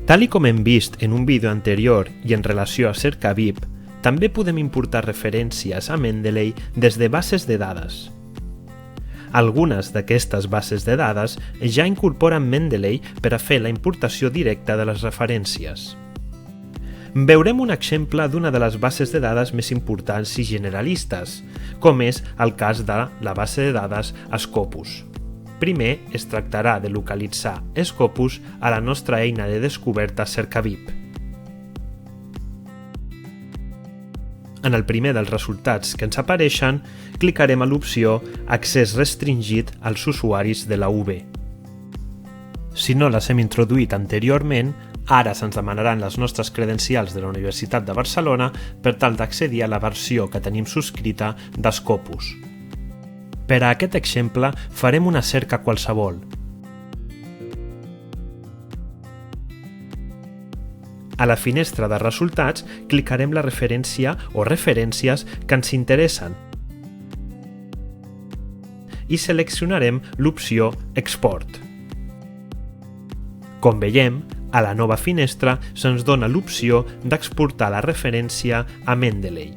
Tal i com hem vist en un vídeo anterior i en relació a Cercavip, també podem importar referències a Mendeley des de bases de dades. Algunes d'aquestes bases de dades ja incorporen Mendeley per a fer la importació directa de les referències. Veurem un exemple d'una de les bases de dades més importants i generalistes, com és el cas de la base de dades Scopus. Primer es tractarà de localitzar Scopus a la nostra eina de descoberta Cercavip. En el primer dels resultats que ens apareixen, clicarem a l'opció Accés restringit als usuaris de la UB. Si no les hem introduït anteriorment, ara se'ns demanaran les nostres credencials de la Universitat de Barcelona per tal d'accedir a la versió que tenim subscrita d'Scopus. Per a aquest exemple farem una cerca qualsevol. A la finestra de resultats clicarem la referència o referències que ens interessen i seleccionarem l'opció Export. Com veiem, a la nova finestra se'ns dona l'opció d'exportar la referència a Mendeley.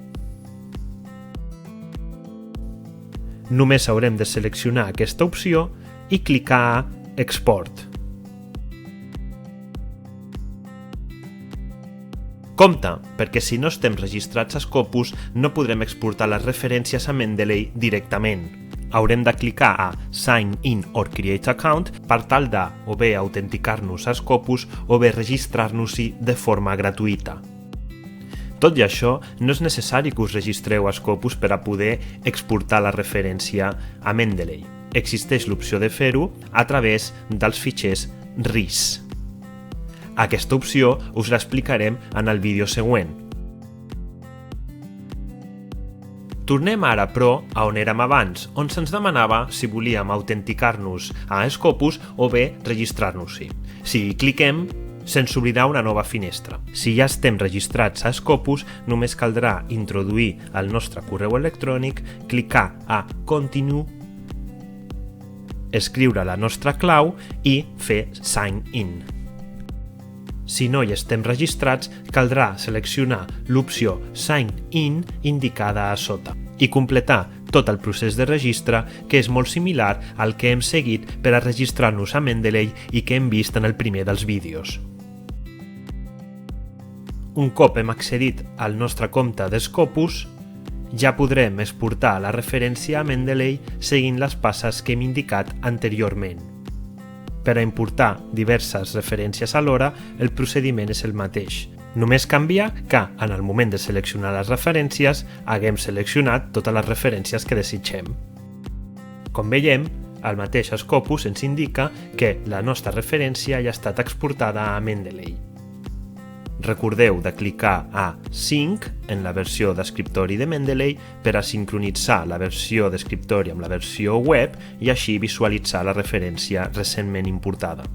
Només haurem de seleccionar aquesta opció i clicar a Export. Compte, perquè si no estem registrats a Scopus no podrem exportar les referències a Mendeley directament. Haurem de clicar a Sign in or Create Account per tal de o bé autenticar-nos a Scopus o bé registrar-nos-hi de forma gratuïta. Tot i això, no és necessari que us registreu a Scopus per a poder exportar la referència a Mendeley. Existeix l'opció de fer-ho a través dels fitxers RIS. Aquesta opció us l'explicarem en el vídeo següent. Tornem ara, però, a on érem abans, on se'ns demanava si volíem autenticar-nos a Scopus o bé registrar-nos-hi. Si hi cliquem, se'ns obrirà una nova finestra. Si ja estem registrats a Scopus, només caldrà introduir el nostre correu electrònic, clicar a Continue, escriure la nostra clau i fer Sign in. Si no hi estem registrats, caldrà seleccionar l'opció Sign in indicada a sota i completar tot el procés de registre, que és molt similar al que hem seguit per a registrar-nos a Mendeley i que hem vist en el primer dels vídeos. Un cop hem accedit al nostre compte de Scopus, ja podrem exportar la referència a Mendeley seguint les passes que hem indicat anteriorment. Per a importar diverses referències alhora, el procediment és el mateix. Només canvia que, en el moment de seleccionar les referències, haguem seleccionat totes les referències que desitgem. Com veiem, el mateix Scopus ens indica que la nostra referència ja ha estat exportada a Mendeley. Recordeu de clicar a Sync en la versió d'escriptori de Mendeley per a sincronitzar la versió d'escriptori amb la versió web i així visualitzar la referència recentment importada.